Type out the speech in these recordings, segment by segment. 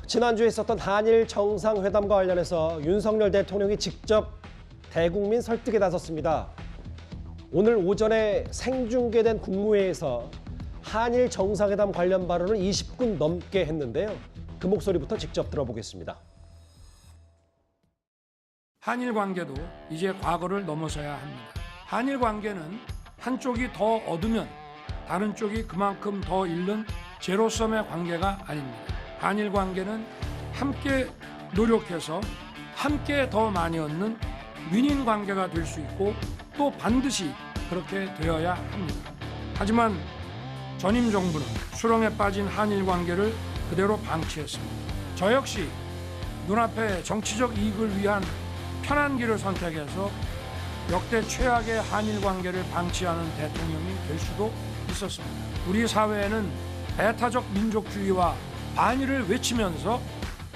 지난주에 있었던 한일 정상회담과 관련해서 윤석열 대통령이 직접 대국민 설득에 나섰습니다. 오늘 오전에 생중계된 국무회의에서 한일 정상회담 관련 발언을 20분 넘게 했는데요. 그 목소리부터 직접 들어보겠습니다. 한일 관계도 이제 과거를 넘어서야 합니다. 한일 관계는 한쪽이 더 얻으면 다른 쪽이 그만큼 더 잃는 제로섬의 관계가 아닙니다. 한일 관계는 함께 노력해서 함께 더 많이 얻는 윈윈 관계가 될 수 있고 또 반드시 그렇게 되어야 합니다. 하지만 전임 정부는 수렁에 빠진 한일 관계를 그대로 방치했습니다. 저 역시 눈앞에 정치적 이익을 위한 편한 길을 선택해서 역대 최악의 한일 관계를 방치하는 대통령이 될 수도 있었습니다. 우리 사회에는 배타적 민족주의와 반일을 외치면서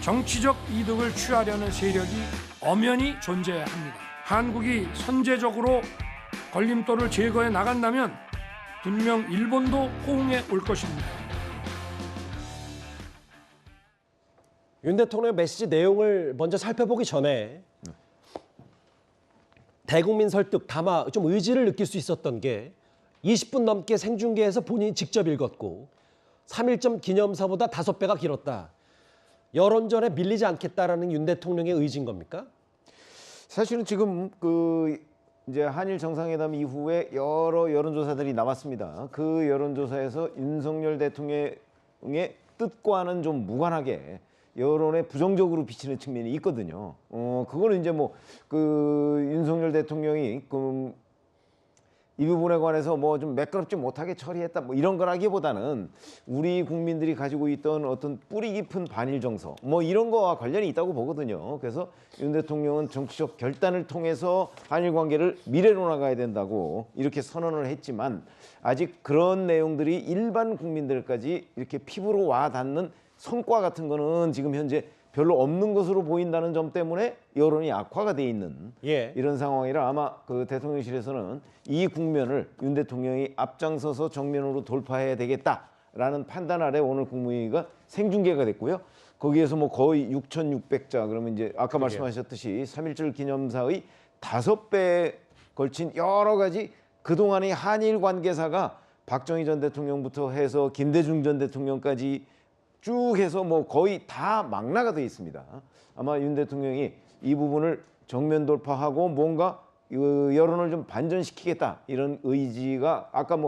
정치적 이득을 취하려는 세력이 엄연히 존재합니다. 한국이 선제적으로 걸림돌을 제거해 나간다면 분명 일본도 호응해 올 것입니다. 윤 대통령의 메시지 내용을 먼저 살펴보기 전에 대국민 설득, 다마 좀 의지를 느낄 수 있었던 게 20분 넘게 생중계해서 본인이 직접 읽었고 3.1점 기념사보다 5배가 길었다. 여론전에 밀리지 않겠다라는 윤 대통령의 의지인 겁니까? 사실은 지금 이제 한일 정상회담 이후에 여러 여론조사들이 나왔습니다. 그 여론조사에서 윤석열 대통령의 뜻과는 좀 무관하게 여론에 부정적으로 비치는 측면이 있거든요. 그거는 이제 윤석열 대통령이 이 부분에 관해서 좀 매끄럽지 못하게 처리했다 이런 거라기보다는 우리 국민들이 가지고 있던 어떤 뿌리 깊은 반일 정서 이런 거와 관련이 있다고 보거든요. 그래서 윤 대통령은 정치적 결단을 통해서 한일 관계를 미래로 나가야 된다고 이렇게 선언을 했지만 아직 그런 내용들이 일반 국민들까지 이렇게 피부로 와 닿는 성과 같은 거는 지금 현재 별로 없는 것으로 보인다는 점 때문에 여론이 악화가 돼 있는 이런 상황이라 아마 대통령실에서는 이 국면을 윤 대통령이 앞장서서 정면으로 돌파해야 되겠다라는 판단 아래 오늘 국무회의가 생중계가 됐고요. 거기에서 거의 6,600자 그러면 이제 아까 말씀하셨듯이 3.1절 기념사의 5배에 걸친 여러 가지 그동안의 한일 관계사가 박정희 전 대통령부터 해서 김대중 전 대통령까지 쭉 해서 거의 다 망라가 되어 있습니다. 아마 윤 대통령이 이 부분을 정면 돌파하고 뭔가 여론을 좀 반전시키겠다 이런 의지가 아까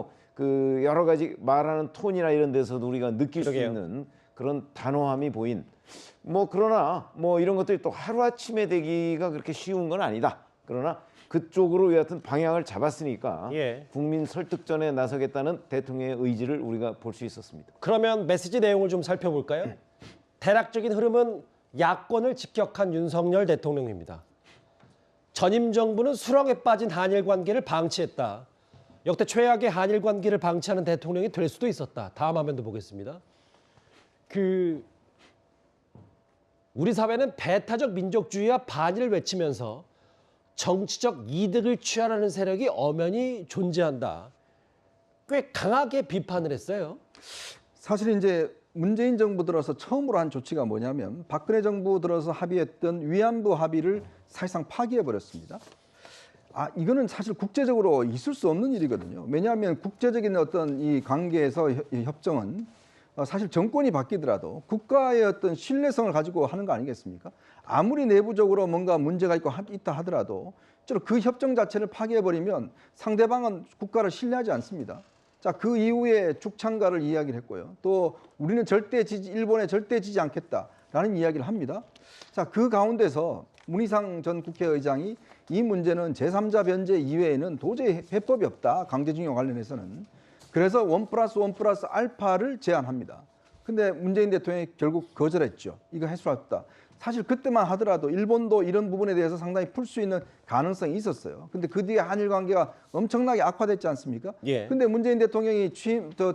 여러 가지 말하는 톤이나 이런 데서도 우리가 느낄 수 있는 그런 단호함이 보인 그러나 이런 것들이 또 하루아침에 되기가 그렇게 쉬운 건 아니다. 그러나 그쪽으로 여하튼 방향을 잡았으니까 국민 설득전에 나서겠다는 대통령의 의지를 우리가 볼 수 있었습니다. 그러면 메시지 내용을 좀 살펴볼까요? 대략적인 흐름은 야권을 직격한 윤석열 대통령입니다. 전임 정부는 수렁에 빠진 한일 관계를 방치했다. 역대 최악의 한일 관계를 방치하는 대통령이 될 수도 있었다. 다음 화면도 보겠습니다. 우리 사회는 배타적 민족주의와 반일을 외치면서 정치적 이득을 취하려는 세력이 엄연히 존재한다. 꽤 강하게 비판을 했어요. 사실 이제 문재인 정부 들어서 처음으로 한 조치가 뭐냐면 박근혜 정부 들어서 합의했던 위안부 합의를 사실상 파기해버렸습니다. 이거는 사실 국제적으로 있을 수 없는 일이거든요. 왜냐하면 국제적인 어떤 이 관계에서 협정은 사실 정권이 바뀌더라도 국가의 어떤 신뢰성을 가지고 하는 거 아니겠습니까? 아무리 내부적으로 뭔가 문제가 있다 하더라도 그 협정 자체를 파기해버리면 상대방은 국가를 신뢰하지 않습니다. 자, 그 이후에 축창가를 이야기를 했고요. 또 우리는 일본에 절대 지지 않겠다라는 이야기를 합니다. 자, 그 가운데서 문희상 전 국회의장이 이 문제는 제3자 변제 이외에는 도저히 해법이 없다. 강제징용 관련해서는. 그래서 1+1+알파를 제안합니다. 근데 문재인 대통령이 결국 거절했죠. 이거 할 수 없다. 사실 그때만 하더라도 일본도 이런 부분에 대해서 상당히 풀 수 있는 가능성이 있었어요. 근데 그 뒤에 한일 관계가 엄청나게 악화됐지 않습니까? 근데 문재인 대통령이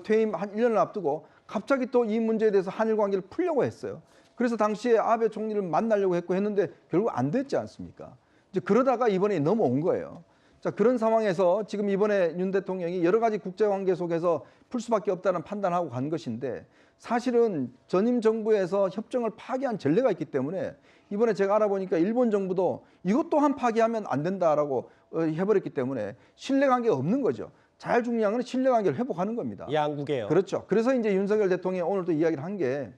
퇴임 한 1년을 앞두고 갑자기 또 이 문제에 대해서 한일 관계를 풀려고 했어요. 그래서 당시에 아베 총리를 만나려고 했는데 결국 안 됐지 않습니까? 이제 그러다가 이번에 넘어온 거예요. 자, 그런 상황에서 지금 이번에 윤 대통령이 여러 가지 국제 관계 속에서 풀 수밖에 없다는 판단하고 간 것인데 사실은 전임 정부에서 협정을 파기한 전례가 있기 때문에 이번에 제가 알아보니까 일본 정부도 이것 또한 파기하면 안 된다라고 해버렸기 때문에 신뢰관계가 없는 거죠. 잘 중요한 건 신뢰관계를 회복하는 겁니다. 양국이에요. 그렇죠. 그래서 이제 윤석열 대통령이 오늘도 이야기를 한 게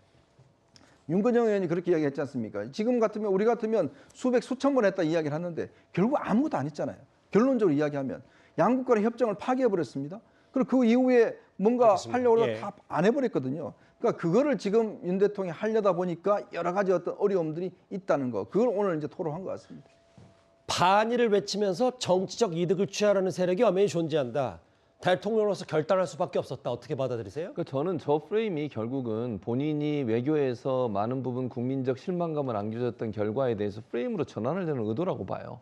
윤건영 의원이 그렇게 이야기했지 않습니까? 지금 같으면 우리 같으면 수백 수천 번 했다 이야기를 하는데 결국 아무것도 안 했잖아요. 결론적으로 이야기하면 양국 간의 협정을 파기해 버렸습니다. 그리고 그 이후에 뭔가 알겠습니다. 하려고 예. 다 안 해버렸거든요. 그러니까 그거를 지금 윤 대통령이 하려다 보니까 여러 가지 어떤 어려움들이 있다는 거. 그걸 오늘 이제 토론한 것 같습니다. 반일을 외치면서 정치적 이득을 취하려는 세력이 엄연히 존재한다. 대통령으로서 결단할 수밖에 없었다. 어떻게 받아들이세요? 그러니까 저는 저 프레임이 결국은 본인이 외교에서 많은 부분 국민적 실망감을 안겨줬던 결과에 대해서 프레임으로 전환하려는 의도라고 봐요.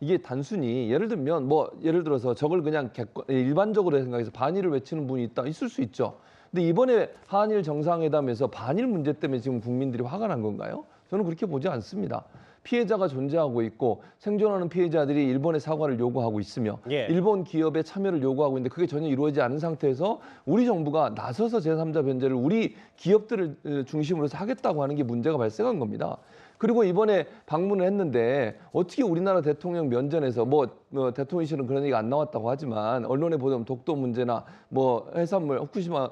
이게 단순히 예를 들면 예를 들어서 저걸 그냥 일반적으로 생각해서 반일을 외치는 분이 있을 수 있죠. 근데 이번에 한일 정상회담에서 반일 문제 때문에 지금 국민들이 화가 난 건가요? 저는 그렇게 보지 않습니다. 피해자가 존재하고 있고 생존하는 피해자들이 일본의 사과를 요구하고 있으며 예. 일본 기업의 참여를 요구하고 있는데 그게 전혀 이루어지지 않은 상태에서 우리 정부가 나서서 제3자 변제를 우리 기업들을 중심으로 해서 하겠다고 하는 게 문제가 발생한 겁니다. 그리고 이번에 방문을 했는데 어떻게 우리나라 대통령 면전에서 대통령실은 그런 얘기가 안 나왔다고 하지만 언론에 보면 독도 문제나 해산물 후쿠시마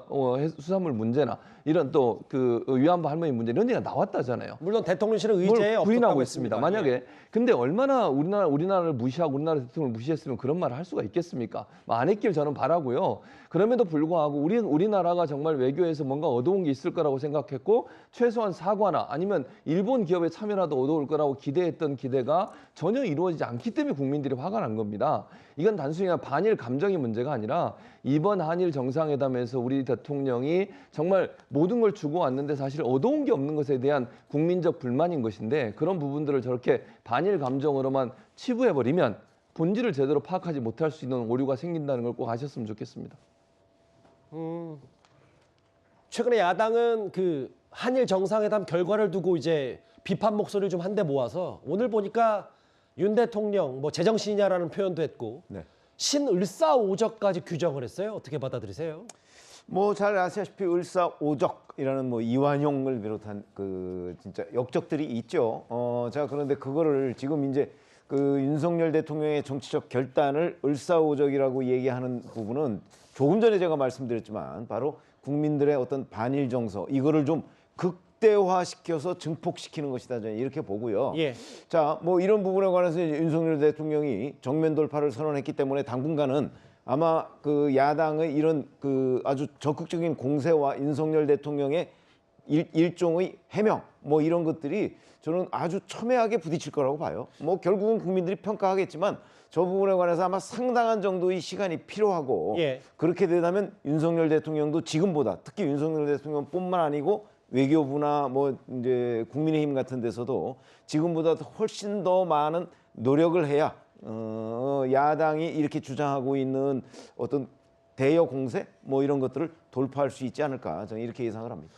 수산물 문제나 이런 또 그 위안부 할머니 문제 이런 얘기가 나왔다잖아요. 물론 대통령실은 의제에 뭘 부인하고 없었다고 있습니다. 했습니다. 만약에 예. 근데 얼마나 우리나라를 무시하고 우리나라 대통령을 무시했으면 그런 말을 할 수가 있겠습니까? 안 했길 저는 바라고요. 그럼에도 불구하고 우리나라가 정말 외교에서 뭔가 얻어온 게 있을 거라고 생각했고 최소한 사과나 아니면 일본 기업의 참여라도 얻어올 거라고 기대했던 기대가 전혀 이루어지지 않기 때문에 국민들이 화가 난 겁니다. 이건 단순히 그냥 반일 감정의 문제가 아니라 이번 한일 정상회담에서 우리 대통령이 정말 모든 걸 주고 왔는데 사실 얻어온 게 없는 것에 대한 국민적 불만인 것인데 그런 부분들을 저렇게 반일 감정으로만 치부해버리면 본질을 제대로 파악하지 못할 수 있는 오류가 생긴다는 걸 꼭 아셨으면 좋겠습니다. 최근에 야당은 그 한일 정상회담 결과를 두고 이제 비판 목소리를 좀 한데 모아서 오늘 보니까 윤 대통령 제정신이냐라는 표현도 했고 네. 신을사오적까지 규정을 했어요. 어떻게 받아들이세요? 잘 아시다시피 을사오적이라는 이완용을 비롯한 그 진짜 역적들이 있죠. 자, 그런데 그거를 지금 이제 그 윤석열 대통령의 정치적 결단을 을사오적이라고 얘기하는 부분은 조금 전에 제가 말씀드렸지만 바로 국민들의 어떤 반일 정서 이거를 좀 극대화시켜서 증폭시키는 것이다 저는 이렇게 보고요. 예. 자, 이런 부분에 관해서 이제 윤석열 대통령이 정면 돌파를 선언했기 때문에 당분간은 아마 그 야당의 이런 그 아주 적극적인 공세와 윤석열 대통령의 일종의 해명 이런 것들이 저는 아주 첨예하게 부딪힐 거라고 봐요. 결국은 국민들이 평가하겠지만 저 부분에 관해서 아마 상당한 정도의 시간이 필요하고 예. 그렇게 되다면 윤석열 대통령도 지금보다 특히 윤석열 대통령뿐만 아니고 외교부나 이제 국민의힘 같은 데서도 지금보다 훨씬 더 많은 노력을 해야 야당이 이렇게 주장하고 있는 어떤 대여 공세 이런 것들을 돌파할 수 있지 않을까 저는 이렇게 예상을 합니다.